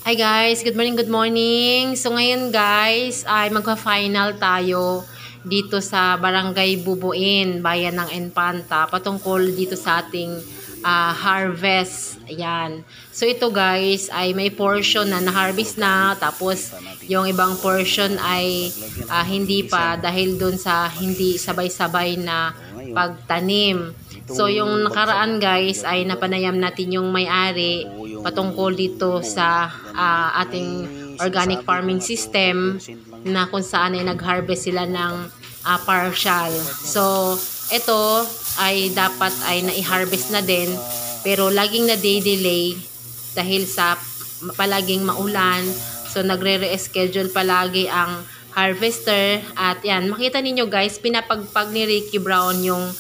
Hi guys, good morning, good morning. So ngayon guys, ay magpa-final tayo dito sa Barangay Bubuin, Bayan ng Infanta, patungkol dito sa ating harvest. Ayan. So ito guys, ay may portion na na-harvest na, tapos yung ibang portion ay hindi pa dahil dun sa hindi sabay-sabay na pagtanim. So yung nakaraan guys ay napanayam natin yung may-ari patungkol dito sa ating organic farming system na kung saan ay nag-harvest sila ng partial. So, ito ay dapat ay na-harvest na din pero laging na-delay dahil sa palaging maulan. So, nagre-reschedule palagi ang harvester at yan, makita ninyo guys, pinapagpag ni Ricky Brown yung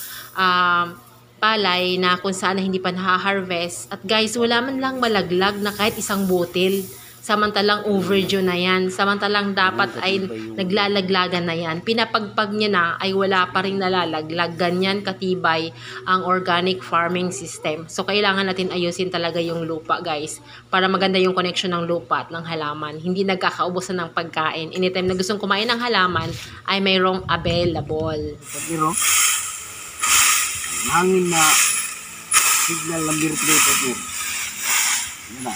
palay na kung saan na hindi pa naha-harvest. At guys, wala man lang malaglag na kahit isang butil. Samantalang overdue na yan. Samantalang dapat ay naglalaglagan na yan. Pinapagpag niya na ay wala pa rin nalalaglag. Ganyan katibay ang organic farming system. So, kailangan natin ayusin talaga yung lupa guys. Para maganda yung connection ng lupa at ng halaman. Hindi nagkakaubusan ng pagkain. Anytime na gustong kumain ng halaman ay mayroong available. Pero hangin na signal ng birthday ito. Yan na.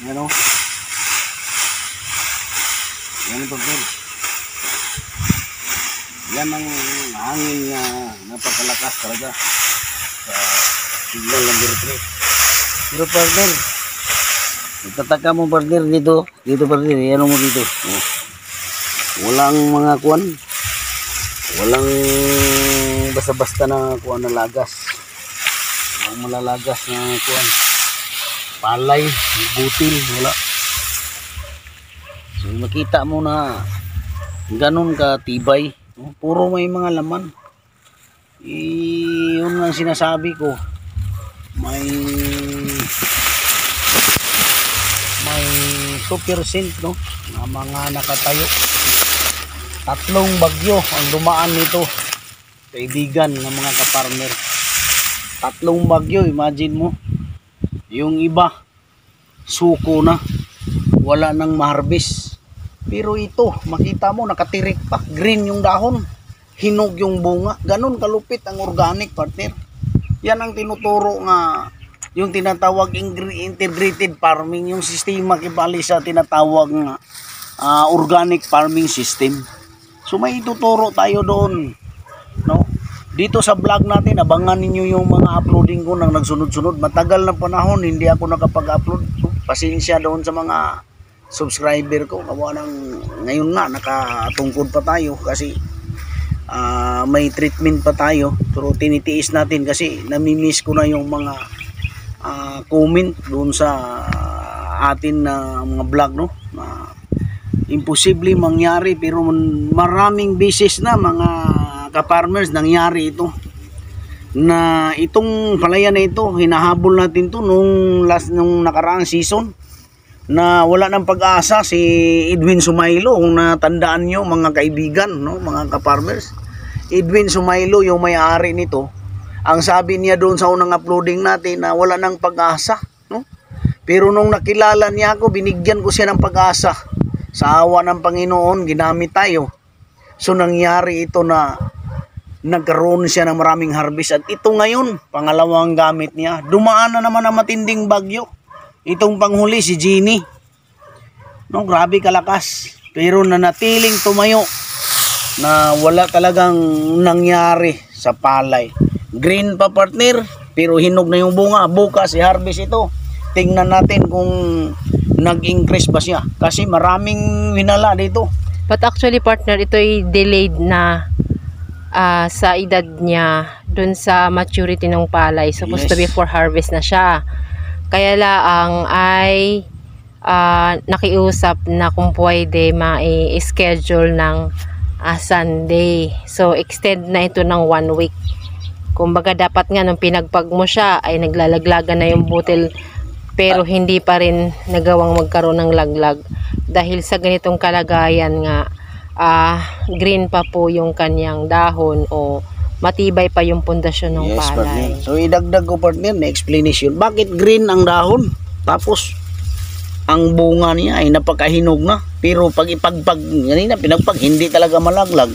Yan o. Yan ito po. Yan ang hangin na napakalakas talaga sa signal ng birthday. Pero partner, nagtataka mo partner dito. Dito partner, yan mo dito. Walang mga kuwan. Walang basta-basta na kuwan na lagas. Walang malalagas na kuwan. Palay, butil, wala. So makita mo na ganun ka tibay. Puro may mga laman. Yun ang sinasabi ko. May 2% no, na mga nakatayo. 3 bagyo ang dumaan nito, kaibigan ng mga kaparmer. 3 bagyo, imagine mo. Yung iba suko na, wala nang maharbis. Pero ito, makita mo nakatirik pa, green yung dahon, hinog yung bunga. Ganun kalupit ang organic partner. Yan ang tinuturo nga yung tinatawag integrated farming, yung sistema kibali sa tinatawag nga organic farming system. So may ituturo tayo doon, no? Dito sa vlog natin, abangan ninyo yung mga uploading ko nang nagsunod-sunod. Matagal na panahon hindi ako nakapag-upload. So, pasensya doon sa mga subscriber ko. Kawa nang ngayon na nakatungkod pa tayo kasi may treatment pa tayo. Pero tinitiis natin kasi namimiss ko na yung mga comment doon sa atin na mga vlog, no? Imposible mangyari pero maraming beses na mga ka-farmers nangyari ito na itong palayan na ito hinahabol natin to nung nakaraang season na wala ng pag-asa. Si Edwin Sumailo, kung natandaan nyo mga kaibigan, no, mga ka-farmers, Edwin Sumailo yung may-ari nito. Ang sabi niya doon sa unang uploading natin na wala ng pag-asa, no? Pero nung nakilala niya ako, binigyan ko siya ng pag-asa. Sa awa ng Panginoon, ginamit tayo. So nangyari ito na nagkaroon siya ng maraming harvest. At ito ngayon, pangalawang gamit niya. Dumaan na naman ang matinding bagyo. Itong panghuli, si Jeannie. No, grabe kalakas. Pero nanatiling tumayo na wala talagang nangyari sa palay. Green pa partner, pero hinog na yung bunga. Bukas, i-harvest ito. Tingnan natin kung nag-increase ba siya kasi maraming winala dito. But actually partner, ito ay delayed na sa edad niya dun sa maturity ng palay. Supposed to be for harvest na siya. Kaya laang ay nakiusap na kung pwede ma-schedule ng Sunday. So extend na ito ng 1 week. Kumbaga dapat nga nung pinagpag mo siya ay naglalaglagan na yung butil pero hindi pa rin nagawang magkaroon ng laglag dahil sa ganitong kalagayan nga green pa po yung kanyang dahon o matibay pa yung pundasyon ng palay. Partner. So idagdag ko partner na explanation. Bakit green ang dahon? Tapos ang bunga niya ay napakahinog na. Pero pag ipagpag, ganina, pinagpag, hindi talaga malaglag.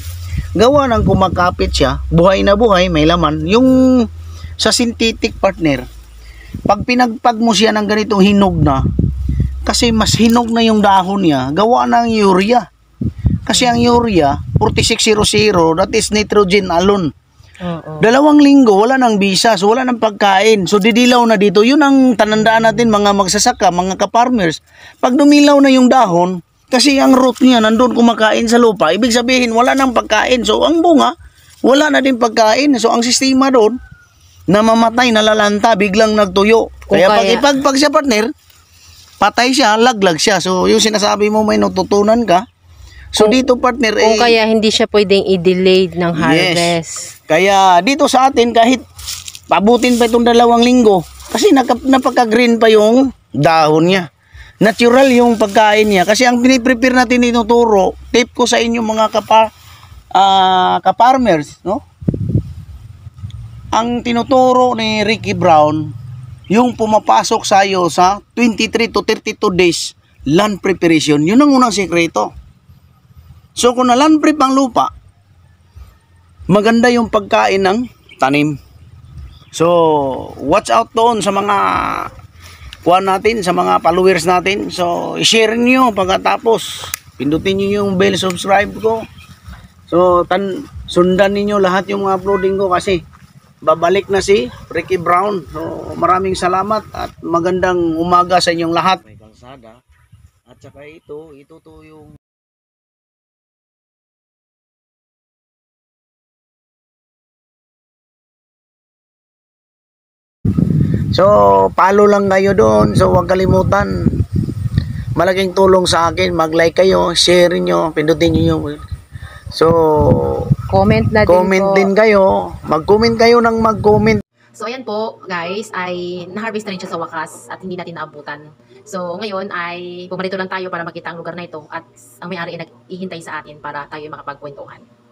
Gawa ng kumakapit siya, buhay na buhay, may laman. Yung sa synthetic partner, pag pinagpag mo siya ng ganitong hinog na, kasi mas hinog na yung dahon niya, gawa ng urea. Kasi ang urea, 4600, that is nitrogen alone. Oo. 2 linggo, wala nang bisa, so wala nang pagkain. So didilaw na dito. Yun ang tanandaan natin mga magsasaka, mga ka-farmers. Pag dumilaw na yung dahon, kasi ang root niya nandun kumakain sa lupa, ibig sabihin wala nang pagkain. So ang bunga, wala na din pagkain. So ang sistema doon, namamatay, nalalanta, biglang nagtuyo. Kaya pag ipagpag siya partner, patay siya, laglag siya. So yung sinasabi mo may natutunan ka. So dito partner, Kung kaya hindi siya pwedeng i-delay ng harvest. Yes. Kaya dito sa atin kahit pabutin pa itong 2 linggo kasi napaka-green pa yung dahon niya. Natural yung pagkain niya kasi ang piniprepare natin tinuturo, tip ko sa inyo mga ka-farmers, no? Ang tinuturo ni Ricky Brown, yung pumapasok sa'yo sa 23 to 32 days land preparation, yun ang unang sekreto. So kung na-land prep ang lupa, maganda yung pagkain ng tanim. So watch out doon sa mga kuha natin, sa mga followers natin. So i-share nyo pagkatapos. Pindutin nyo yung bell subscribe ko. So sundan niyo lahat yung mga uploading ko kasi babalik na si Ricky Brown. So maraming salamat at magandang umaga sa inyong lahat. May kalsada at saka ito to yung so, follow lang kayo doon. So, huwag kalimutan. Malaking tulong sa akin. Mag-like kayo, share nyo, pindutin nyo yung... So, Comment na comment din kayo. Mag-comment kayo ng mag-comment. So, ayan po, guys, ay na-harvest na rin siya sa wakas at hindi natin naabutan. So, ngayon ay pumarito lang tayo para makita ang lugar na ito at ang may-ari ay nag-ihintay sa atin para tayo makapagkwentuhan.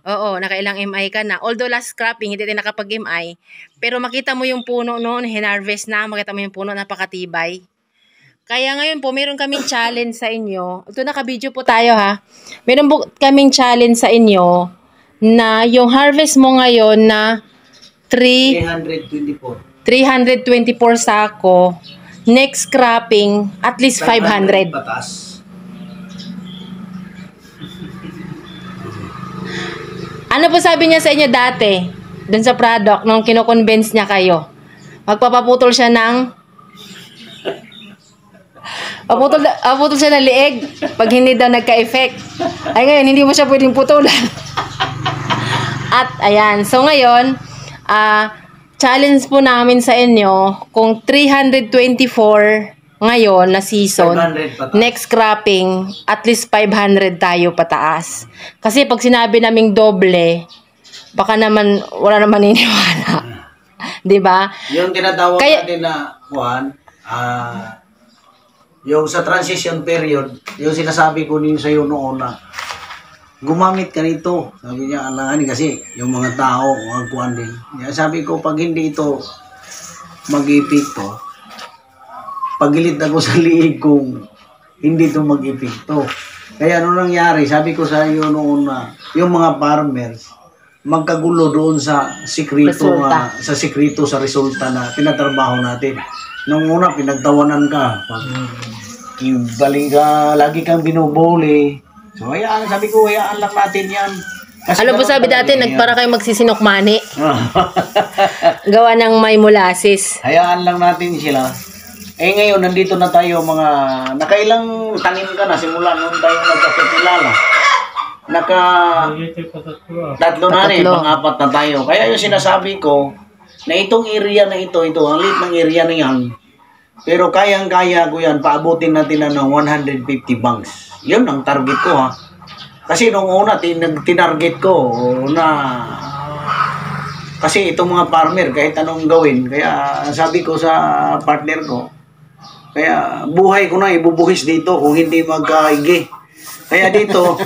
Oo, nakailang MI ka na. Although last cropping, hindi tayo nakapag-MI. Pero makita mo yung puno noon, hinarvest na, makita mo yung puno, napakatibay. Kaya ngayon po, meron kaming challenge sa inyo. Ito, naka-video po tayo ha. Meron po kaming challenge sa inyo na yung harvest mo ngayon na 324 sako, next cropping, at least 500. Patas. Ano po sabi niya sa inyo dati, dun sa product, nung kino-convince niya kayo? Magpapaputol siya ng... Paputol siya ng lieg pag hindi daw nagka-effect. Ay ngayon, hindi mo siya pwedeng putulan. At ayan, so ngayon, challenge po namin sa inyo, kung 324 ngayon na season, next cropping, at least 500 tayo pataas. Kasi pag sinabi naming doble, baka naman, wala naman niniwala. Diba? Yung tinatawag natin na, Juan, yung sa transition period, yung sinasabi ko din sa'yo noon na, gumamit ka nito. Sabi niya, alangan kasi, yung mga tao, mga kuwan din. Sabi ko, pag hindi ito mag-epekto, pagilit ako sa liig kung hindi ito mag-epekto. Kaya ano nangyari, sabi ko sa iyo noon na yung mga farmers magkagulo doon sa sikreto sa resulta na pinatrabaho natin. Nung una pinagtawanan ka, baling ka, lagi kang binubuli. So hayaan, sabi ko hayaan lang natin yan. Kasi alam po sabi dati, nagpara kayo magsisinok mani. Gawa ng may molasses. Hayaan lang natin sila. Eh ngayon, nandito na tayo mga, nakailang tanim ka na, simula noon tayo nagkakilala. Tatlo na rin, pang-apat na tayo. Kaya yung sinasabi ko, na itong area na ito, ang liit ng area na yan, pero kayang-kaya ko yan, paabutin natin na ng 150 banks. Yun ang target ko ha. Kasi nung una, tinarget ko na, kasi itong mga farmer, kahit anong gawin, kaya sabi ko sa partner ko, kaya buhay ko na ibubuhis dito kung hindi magkaigi. Kaya dito,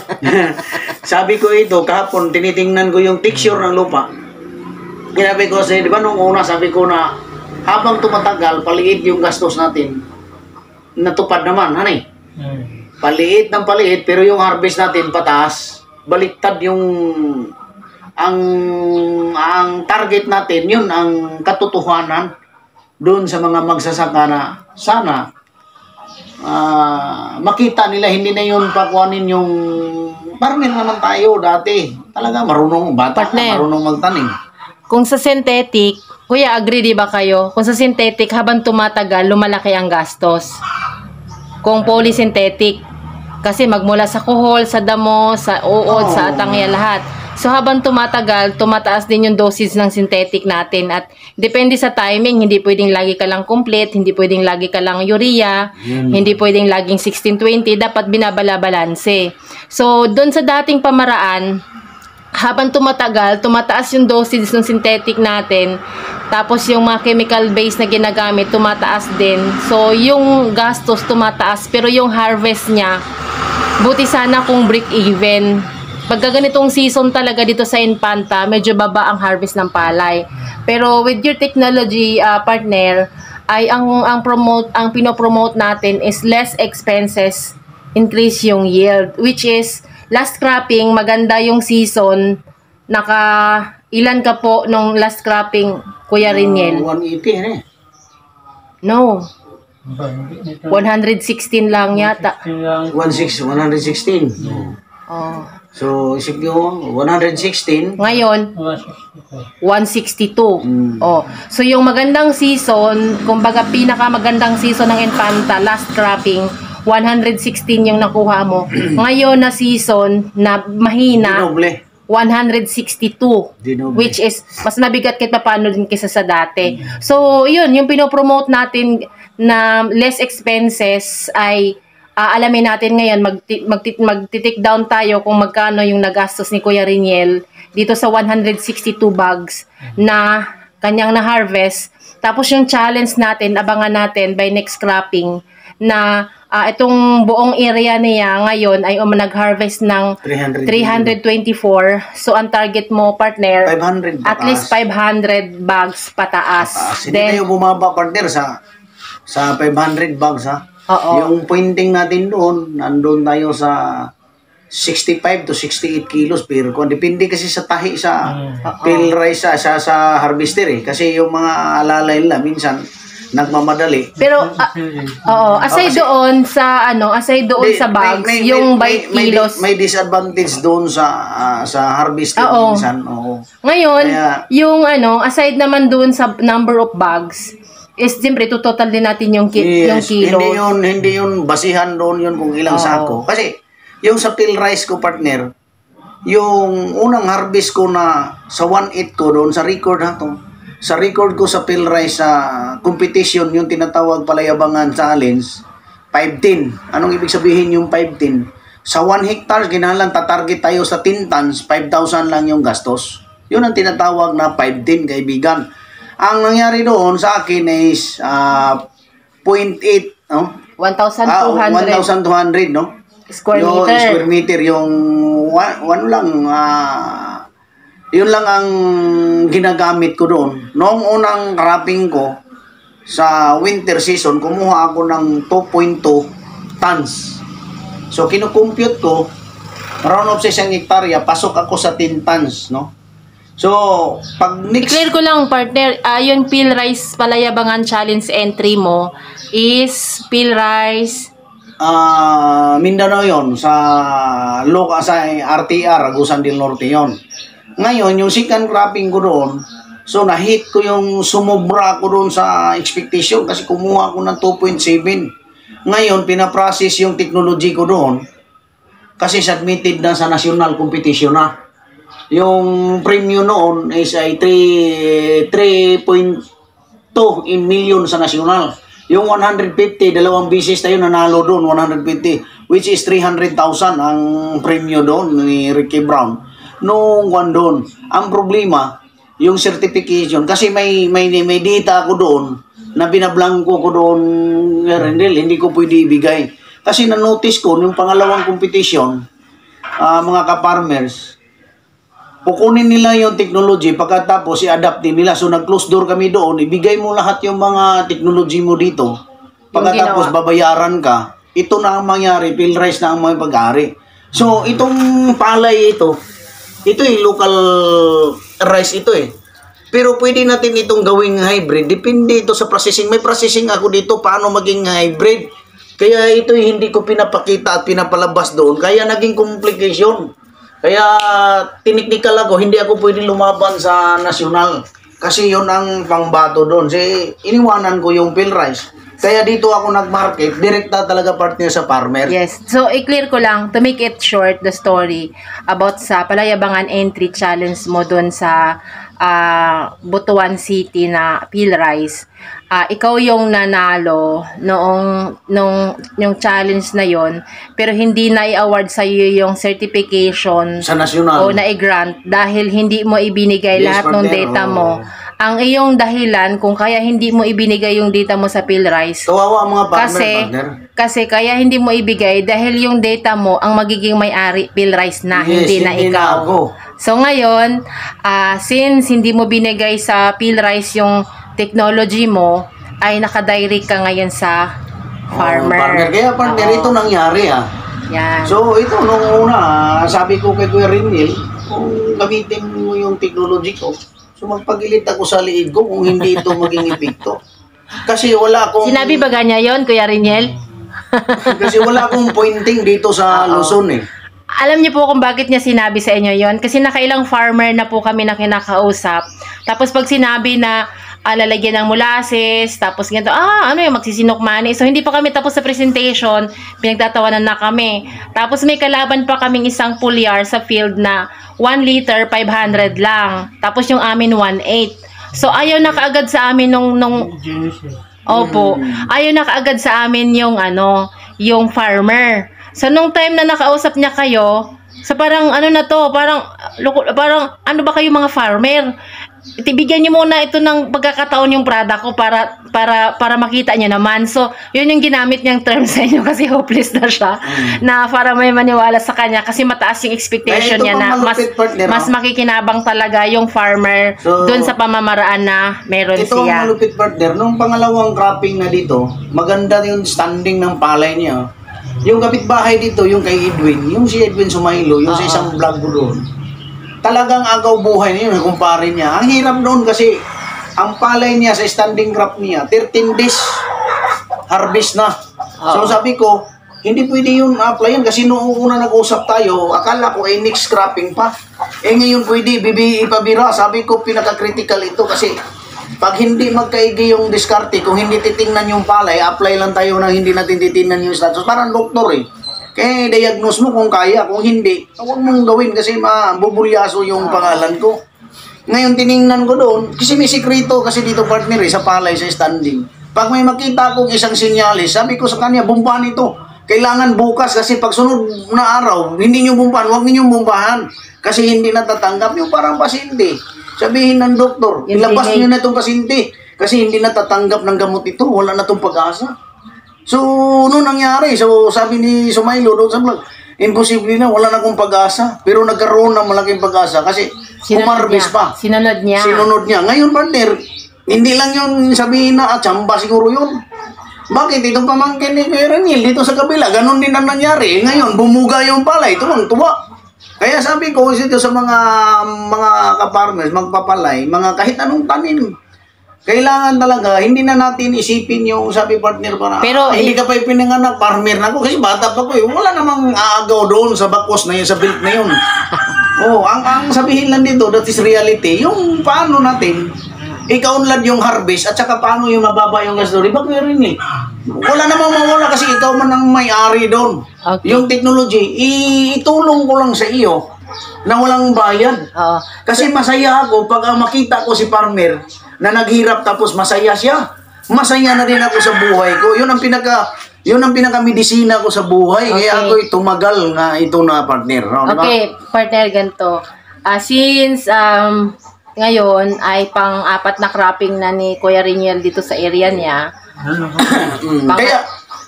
sabi ko ito, kahapon tinitingnan ko yung texture ng lupa. Sinabi ko di ba nung una sabi ko na habang tumatagal, paliit yung gastos natin. natupad naman, hanay. Paliit ng paliit, pero yung harvest natin pataas. Baliktad yung ang target natin, yun ang katotohanan doon sa mga magsasaka na sana makita nila, hindi na yun pakuanin yung farmer naman tayo dati. Talaga marunong, bata na, marunong magtanim. Kung sa synthetic, kuya, agree di ba kayo? Kung sa synthetic, habang tumatagal, lumalaki ang gastos. Kung polysynthetic, kasi magmula sa kuhol, sa damo, sa uod, sa atangya, lahat. So habang tumatagal, tumataas din yung dosage ng synthetic natin. At depende sa timing, hindi pwedeng lagi ka lang complete, hindi pwedeng lagi ka lang urea, hindi pwedeng laging 16-20, dapat binabala-balanse. So doon sa dating pamaraan, habang tumatagal, tumataas yung dosage ng synthetic natin, tapos yung mga chemical base na ginagamit, tumataas din. So yung gastos tumataas, pero yung harvest niya, buti sana kung break even. Pagka ganitong season talaga dito sa Infanta, medyo baba ang harvest ng palay. Pero with your technology, partner, ay ang pinopromote natin is less expenses, increase yung yield, which is last cropping, maganda yung season. Ilan ka po nung last cropping, Kuya Riniel? 180 eh. No. 116 lang yata. 116. Oh. So, isip nyo, 116. Ngayon, 162. Oh. So, yung magandang season, kumbaga pinakamagandang season ng Infanta, last cropping, 116 yung nakuha mo. Ngayon na season na mahina, Dinoble. 162. Dinoble. Which is, mas nabigat kahit paano din kaysa sa dati. So, yun, yung pinopromote natin na less expenses ay alamin natin ngayon, magti-take down tayo kung magkano yung nagastos ni Kuya Riniel dito sa 162 bags na kanyang na-harvest. Tapos yung challenge natin, abangan natin by next cropping na itong buong area niya ngayon ay nag-harvest ng 324. So, ang target mo, partner, 500 at least 500 bags pataas. Hindi tayo bumaba, partner, sa 500 bags, ha? Oo. Yung pointing natin doon, nandun tayo sa 65 to 68 kilos per kung depende kasi sa tahi sa pale rice sa harvester eh. Kasi yung mga alalay nila minsan nagmamadali. Pero aside doon sa sa bags, yung by kilos. May disadvantage doon sa harvester minsan. Oo. Ngayon, yung aside naman doon sa number of bags, is siyempre total din natin yung kilos. Hindi yun basihan doon yun kung ilang sako. Kasi yung sa pale rice ko, partner, yung unang harvest ko na sa 1/8 ko doon sa record sa record ko sa pale rice sa competition, yung tinatawag Palayabangan Challenge, 510. Anong ibig sabihin yung 510? Sa 1 hectare, ginalan tatarget tayo sa 10 tons, 5,000 lang yung gastos. Yun ang tinatawag na 510, kaibigan. Ang nangyari doon sa akin is 0.8, no? 1,200. 1,200, no? Square yung meter. Square meter, yung yun lang ang ginagamit ko doon. Noong unang cropping ko, sa winter season, kumuha ako ng 2.2 tons. So, kinukompute ko, around of 6 hektarya, pasok ako sa 10 tons, no? So, pag next... Clear ko lang, partner, yung pale rice Palayabangan Challenge entry mo is pale rice... Mindanao yon sa RTR, Agusan del Norte yon. Ngayon, yung second cropping ko doon, so na-hit ko yung sumobra ko doon sa expectation kasi kumuha ko ng 2.7. Ngayon, pinaprocess yung technology ko doon kasi submitted na sa national competition na. Yung premium noon is ay 3.2 million sa national. Yung 150, dalawang bisis tayo nanalo doon, 150, which is 300,000 ang premium doon ni Ricky Brown. Noong one doon, ang problema, yung certification, kasi may data ako doon na binablangko ko doon, hindi ko pwede ibigay. Kasi na-notice ko, yung pangalawang competition, mga ka-farmers, pukunin nila yung technology, pagkatapos i-adapt din nila. So nag-close door kami doon, ibigay mo lahat yung mga technology mo dito. pagkatapos babayaran ka, ito na ang mangyari, field rice na ang mga pag-ari. So, itong palay ito local rice ito eh. Pero pwede natin itong gawing hybrid. Depende ito sa processing. May processing ako dito paano maging hybrid. Kaya ito hindi ko pinapakita at pinapalabas doon. Kaya naging complication. Kaya tiniknikal ako, hindi ako pwede lumaban sa nasyonal. Kasi yun ang pangbato doon. Kasi iniwanan ko yung field rice. Kaya dito ako nag-market, direkta talaga partner sa farmer. Yes. So, i-clear ko lang, to make it short, the story about sa Palayabangan entry challenge mo doon sa Butuan City na field rice. Ikaw yung nanalo yung challenge na yon, pero hindi na i-award sa iyo yung certification Sa nasyonal. o na i-grant dahil hindi mo ibinigay Yes, lahat ng partner. data mo. Ang iyong dahilan kung kaya hindi mo ibinigay yung data mo sa field rice, Kawawa ang mga farmer, partner. kasi kaya hindi mo ibigay dahil yung data mo ang magiging may-ari field rice na, Yes, hindi na hindi na ikaw. ako. So ngayon, since hindi mo binigay sa field rice yung technology mo, ay nakadirect ka ngayon sa farmer. Kaya partner, Oo. ito nangyari Yan. So ito nung una, sabi ko kay Kuya Rinil, kung gamitin mo yung technology ko, so magpagilit ako sa liig ko kung hindi ito maging epekto. Kasi wala akong Sinabi ba ganyan yon, Kuya Riniel? kasi wala akong pointing dito sa Luzon eh. Alam niyo po kung bakit niya sinabi sa inyo yon? Kasi nakailang farmer na po kami na kinakausap. Tapos pag sinabi na lalagyan ng molasses, tapos ganito, ano yung magsisinukmani. So hindi pa kami tapos sa presentation, pinagtatawanan na kami. Tapos may kalaban pa kaming isang pulyar sa field na 1 liter 500 lang. Tapos yung amin 1.8. So ayaw na kaagad sa amin Opo. Ayaw na kaagad sa amin yung farmer. So nung time na nakausap niya kayo, so parang parang ano ba kayo mga farmer? Itibigyan niyo muna ito ng pagkakataon yung product ko para makita niyo naman. So, yun yung ginamit niyang term sa inyo kasi hopeless na siya na para may maniwala sa kanya kasi mataas yung expectation niya na mas makikinabang talaga yung farmer doon sa pamamaraan na meron Ito siya. ang malupit partner. Nung pangalawang cropping na dito, maganda yung standing ng palay niya. Yung kapitbahay dito, yung kay Edwin, yung si Edwin Sumailo, yung sa isang vlog ko doon. Talagang agaw buhay niya, yung kumpare niya. Ang hirap doon kasi ang palay niya sa standing crop niya, 13 days harvest na. So sabi ko, hindi pwede yun applyan kasi noong una nag-usap tayo, akala ko next cropping pa. Ngayon pwede, ipabira. Sabi ko, pinaka-critical ito kasi pag hindi magkaigi yung diskarte, kung hindi titingnan yung palay, apply lang tayo na hindi natin titingnan yung status. Parang doktor eh. Kaya diagnose mo kung kaya, kung hindi, huwag mong gawin kasi mabubulyaso yung pangalan ko. Ngayon tiningnan ko doon, kasi may sikreto kasi dito partner sa palay, sa standing. Pag may makita akong isang sinyalis, sabi ko sa kanya, bumbahan ito. Kailangan bukas kasi pag sunod na araw, hindi nyo bumbahan, huwag ninyong bumbahan. Kasi hindi natatanggap yung parang pasyente. Sabihin ng doktor, ilabas nyo na itong pasyente. Kasi hindi natatanggap ng gamot ito, wala na itong pag-asa. So, noon nangyari, so sabi ni Sumailo doon sa vlog, imposible na, wala na akong pag-asa. Pero nagkaroon ng malaking pag-asa kasi umarbis pa. Sinunod niya. Ngayon, partner, hindi lang yun sabihin na, tsamba siguro yun. Bakit? Itong pamangkin ni Kuya Reniel, dito sa kabila, ganun din ang nangyari. Ngayon, bumuga yung palay, tuwang-tuwa. Kaya sabi ko, ito sa mga ka-farmers, magpapalay, mga kahit anong tanim, kailangan talaga, hindi na natin isipin yung sabi partner para, pero hindi ka pa pinanganak, farmer na ako, kasi bata pa ko eh. Wala namang aagaw doon sa bakos na yun, sa built na yun. Ang sabihin lang dito, that is reality, yung paano natin, ikaunlad yung harvest, at saka paano yung mababa yung gasto. Diba kaya rin eh? Wala namang mawala kasi ikaw man ang may-ari doon. Okay. Yung technology, itulong ko lang sa iyo na walang bayad. Kasi masaya ako pag makita ko si farmer na naghirap tapos masaya siya. Masaya na rin ako sa buhay ko. Yun ang pinaka-medisina ko sa buhay. Okay. Kaya ako tumagal nga ito na partner. Okay, partner, ganito. Since ngayon ay pang-apat na cropping na ni Kuya Riniel dito sa area niya.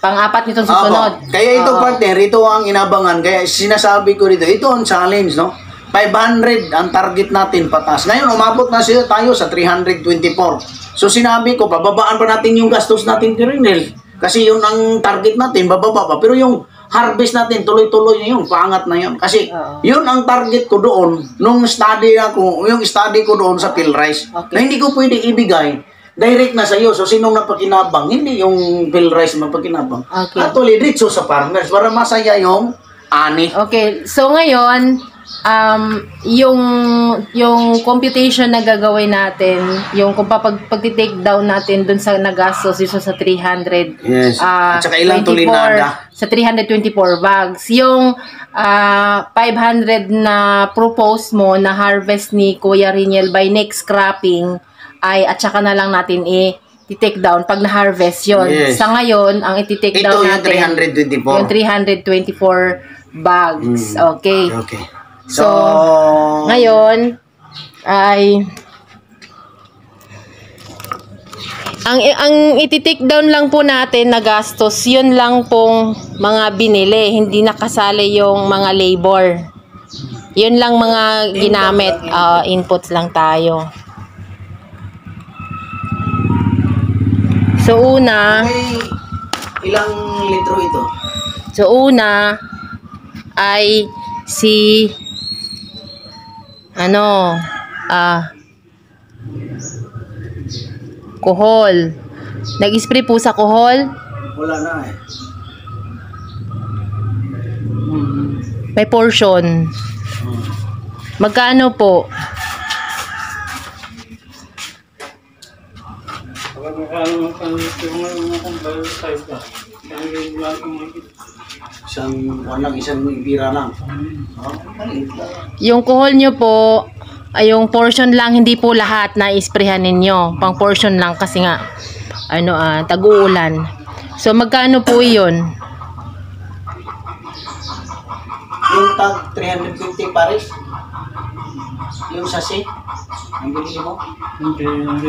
Pang-apat nitong susunod. Kaya ito partner, ito ang inabangan. Kaya sinasabi ko dito, ito ang challenge, no? 500 ang target natin patas. Ngayon, umabot na tayo sa 324. So sinabi ko, pababaan pa natin yung gastos natin, Rinel. Kasi yun ang target natin, bababa pa. Pero yung harvest natin, tuloy-tuloy na yun, paangat na yun. Kasi yun ang target ko doon, nung study ako, yung study ko doon sa PhilRice, na hindi ko pwede ibigay direct na sa iyo. So, sinong napakinabang? Hindi yung PhilRice mapakinabang. Okay. Actually, dito sa farmers, para masaya yung ani. Okay, so ngayon, yung computation na gagawin natin, yung kung pag-take down natin dun sa nagastos dito sa 300, Yes. At saka ilang tulinada? Sa 324 bags. Yung 500 na propose mo na harvest ni Kuya Riniel by next cropping, ay at saka na lang natin i-take down pag na-harvest yun. Yes. Sa ngayon, ang i-take down natin, yung 324 bags. Okay. Okay. So, ngayon ay ang iti-take down lang po natin na gastos, yun lang pong mga binili, hindi nakasali yung mga labor. Yun lang mga ginamit, inputs lang tayo. So una, Ilang litro ito? So una ay si kuhol. Nag-spray po sa kuhol? Wala na eh. May portion. Magkano po? Isang bira lang. Yung kuhol nyo po, ay yung portion lang, hindi po lahat na isprehan ninyo. Pang portion lang kasi nga, tag-uulan. So, magkano po yun? Yung tag 350 pares? Yung sasi? Ang binili mo? Hindi. Yung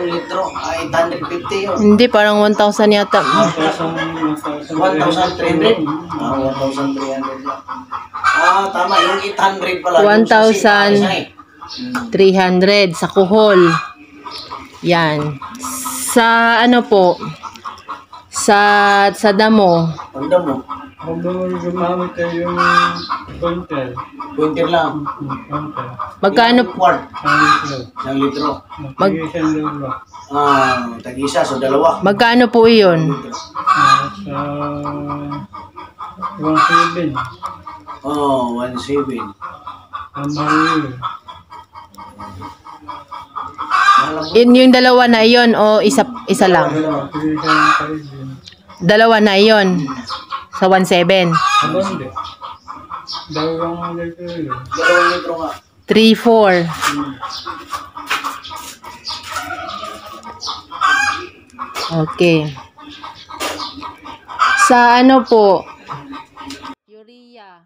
litro. 850 yun. Hindi, parang 1,000 yata. 1,300? 1,300 lang. Tama. Yung 800 pala. 1,300 sa kuhol. Yan. Sa po? Sa damo. Ang damo. Kung gumamit tayo yung pointer. Pointer lang. Magkano? Quart. Isang litro. Tag-isa. So, dalawa. Magkano po yun? Sa 1.7. 1.7. Ang mahal Yun yung dalawa na yun o isa lang? Dalawa na yun. Sa 1.7. Hindi. Dalawang litro yun. 2 litro nga. 3-4. Okay. Sa po? Urea.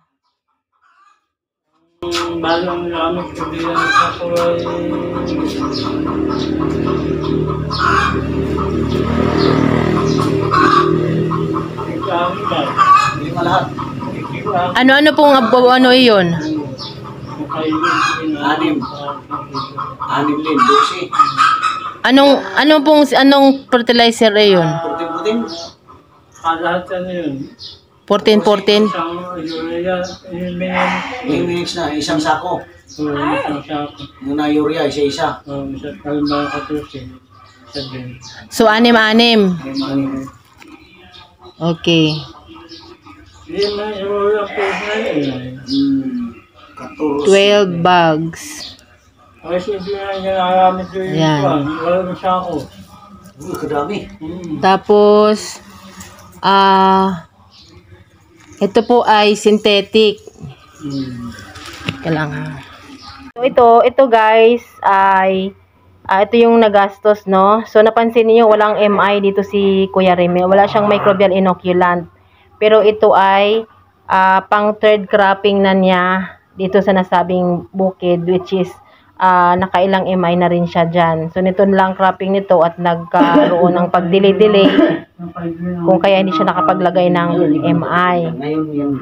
Balang gamit ko din ako ay Lima lahat. Ano pong iyon? 6. 6 din. 12. Anong fertilizer iyon? Puting-puting. lahat yun. 14. Isang urea, Yung minutes na. Isang sako. isang sako. Muna urea. Isa-isa. Isa kalma 14. Isa din. So 6. Okay. Hindi na yung urea po na yun. 12 bags. Kasi hindi na ginagamit yung Yan. walang sako. Kadami. Tapos ito po ay synthetic. Kailangan. So ito guys ay ito yung nagastos, no? So napansin niyo walang MI dito si Kuya Remy. Wala siyang microbial inoculant. Pero ito ay pang third cropping na niya dito sa nasabing bukid, which is nakailang MI na rin siya dyan. So nito lang cropping nito at nagkaroon ng pag-delay kung kaya hindi siya nakapaglagay ng MI. Ngayon yan.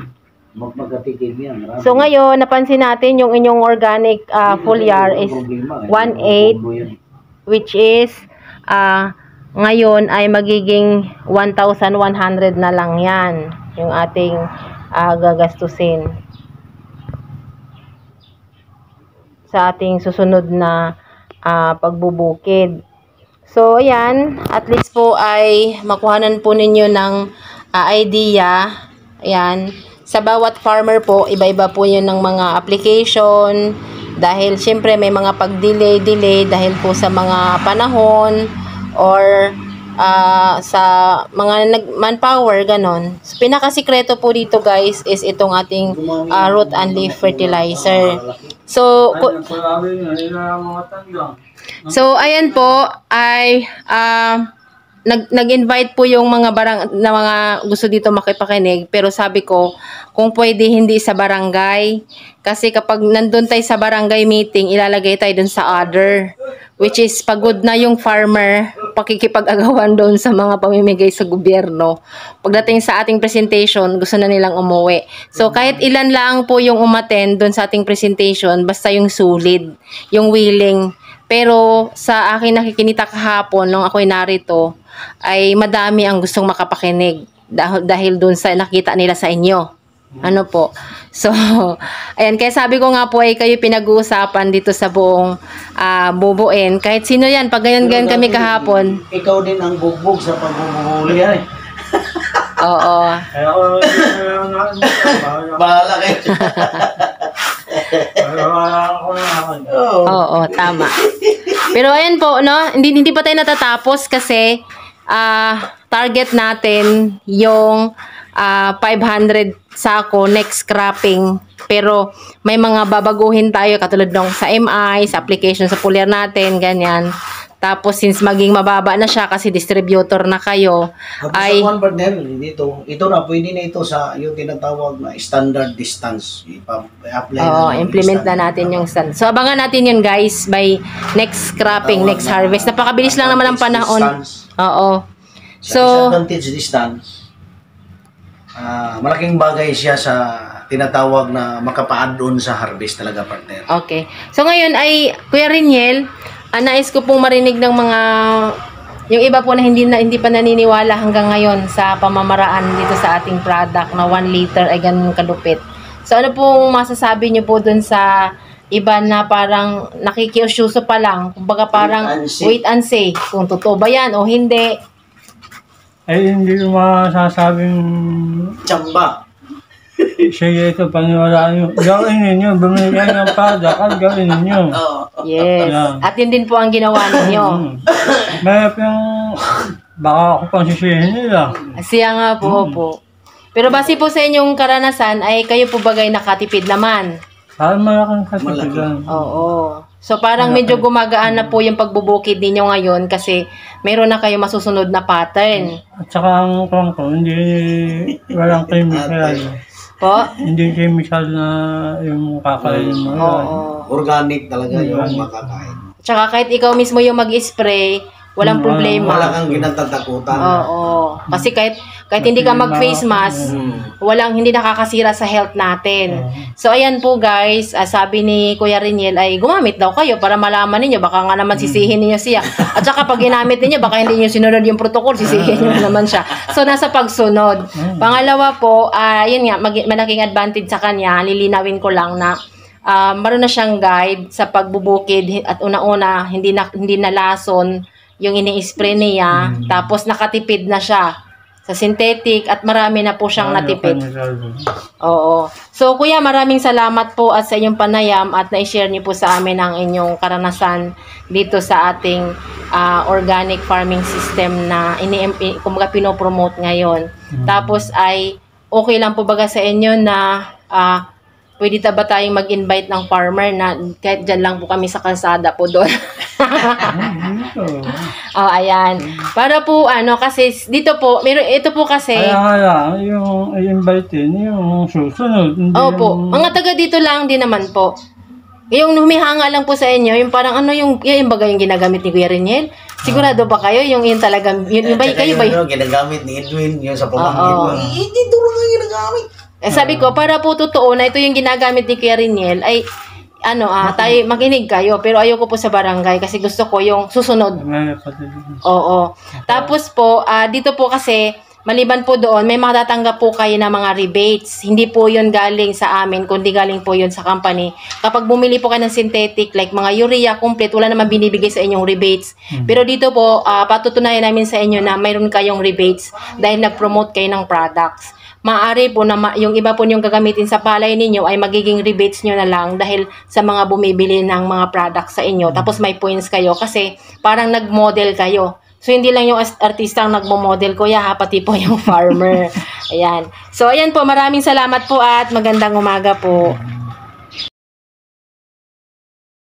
Magpagkatikim yan. So ngayon, napansin natin yung inyong organic foliar is 1/8, which is ngayon ay magiging 1,100 na lang yan yung ating gagastusin sa ating susunod na pagbubukid. So ayan, at least po ay makuhanan po ninyo ng idea. Ayan, sa bawat farmer po, iba-iba po yun ng mga application. Dahil syempre may mga pag-delay dahil po sa mga panahon or sa mga manpower, ganon. So, pinakasikreto po dito guys is itong ating root and leaf fertilizer. So, ayan po ay nag-invite po yung mga mga gusto dito makipakinig, pero sabi ko kung pwede hindi sa barangay, kasi kapag nandun tayo sa barangay meeting, ilalagay tayo dun sa other, which is pagod na yung farmer pakikipag-agawan doon sa mga pamimigay sa gobyerno. Pagdating sa ating presentation, gusto na nilang umuwi. So kahit ilan lang po yung umattend doon sa ating presentation, basta yung solid, yung willing. Pero sa akin nakikinita kahapon nung ako'y narito, ay madami ang gustong makapakinig dahil dun sa nakita nila sa inyo. Ano po? So, ayan, kaya sabi ko nga po ay kayo pinag-uusapan dito sa buong bubuin. Kahit sino yan, pag ganyan kami kahapon. Ikaw din ang bugbog sa pagbubuhuli ay. Oo. Bahala kayo. Oo, tama. Pero ayan po, no, hindi pa tayo natatapos kasi target natin yung 500 sako next cropping. Pero may mga babaguhin tayo katulad ng sa MI, sa application sa foliar natin, ganyan. Tapos since maging mababa na siya kasi distributor na kayo, ay sa one partner dito, ito na pwede na ito sa yung tinatawag na standard distance. I-apply implement na natin yung stand. So abangan natin yun guys by next cropping, next harvest. Napakabilis lang naman ang panahon. Oo. So advantage distance. Malaking bagay siya sa tinatawag na makapaad-on sa harvest talaga, partner. Okay. So ngayon ay Kuya Riniel, nais ko pong marinig ng mga yung iba po na hindi pa naniniwala hanggang ngayon sa pamamaraan dito sa ating product na 1 liter ay ganun kalupit. So ano pong masasabi niyo po dun sa iba na parang nakikiusyuso pa lang, kumbaga parang wait and see kung totoo ba yan o hindi? Ay, hindi ko masasabing Tsamba. sige, ito, paniwalaan nyo. Gawin ninyo, bumili kayo ng product at gawin ninyo. Yes. Yeah. At yun din po ang ginawa ninyo. Mayroon yung baka ako pang sisihin nila. Siya nga po po. Pero base po sa inyong karanasan ay kayo po bagay nakatipid naman. Parang malaking katipigan. Oo. So parang medyo gumagaan na po yung pagbubukid ninyo ngayon kasi meron na kayo masusunod na pattern. At saka ang kong ko, walang chemical. Po? Hindi chemical na yung kakain mo. Oo. Organic talaga yung makakain. Tsaka kahit ikaw mismo yung mag-spray, walang problema. Wala kang kinatatakutan. Oo. Kasi kahit hindi ka mag-face mask, hindi nakakasira sa health natin. So, ayan po guys, sabi ni Kuya Riniel ay gumamit daw kayo para malaman ninyo. Baka nga naman sisihin ninyo siya. At saka pag ginamit ninyo, baka hindi nyo sinunod yung protocol, sisihin nyo naman siya. So, nasa pagsunod. Pangalawa po, yun nga, malaking advantage sa kanya, lilinawin ko lang na meron na siyang guide sa pagbubukid at una-una, hindi na lason yung ini-spray niya, tapos nakatipid na siya sa synthetic at marami na po siyang natipid. Oo. So, Kuya, maraming salamat po at sa inyong panayam at na-share niyo po sa amin ang inyong karanasan dito sa ating organic farming system na kumbaga pinopromote ngayon. Tapos ay okay lang po baga sa inyo na pwede ba tayong mag-invite ng farmer na kahit dyan lang po kami sa kalsada po doon. Ayan. Para po, kasi dito po, ito po kasi... Kaya yung i-invite yung susunod. Opo. Mga taga dito lang din naman po. Yung humihanga lang po sa inyo, yung parang yung baga yung ginagamit ni Kuya Riniel. Sigurado ba kayo? Yung talagang, yun ba kayo ba? Yung ginagamit ni Edwin, yung sa pamangkin. Dito lang yung ginagamit. Sabi ko, para po totoo na ito yung ginagamit ni Kuya Riniel, ay tayo makinig kayo, pero ayoko po sa barangay kasi gusto ko yung susunod. Oo. Tapos po, dito po kasi, maliban po doon, may matatanggap po kayo ng mga rebates. Hindi po yun galing sa amin, kundi galing po yun sa company. Kapag bumili po kayo ng synthetic, like mga urea complete, wala naman binibigay sa inyong rebates. Pero dito po, patutunayan namin sa inyo na mayroon kayong rebates dahil nag-promote kayo ng products. Maaari po na yung iba po yung gagamitin sa palay ninyo ay magiging rebates nyo na lang dahil sa mga bumibili ng mga products sa inyo. Tapos may points kayo kasi parang nag-model kayo. So, hindi lang yung artista ang nagmo-model, kuya, pati po yung farmer. Ayan. So, ayan po. Maraming salamat po at magandang umaga po.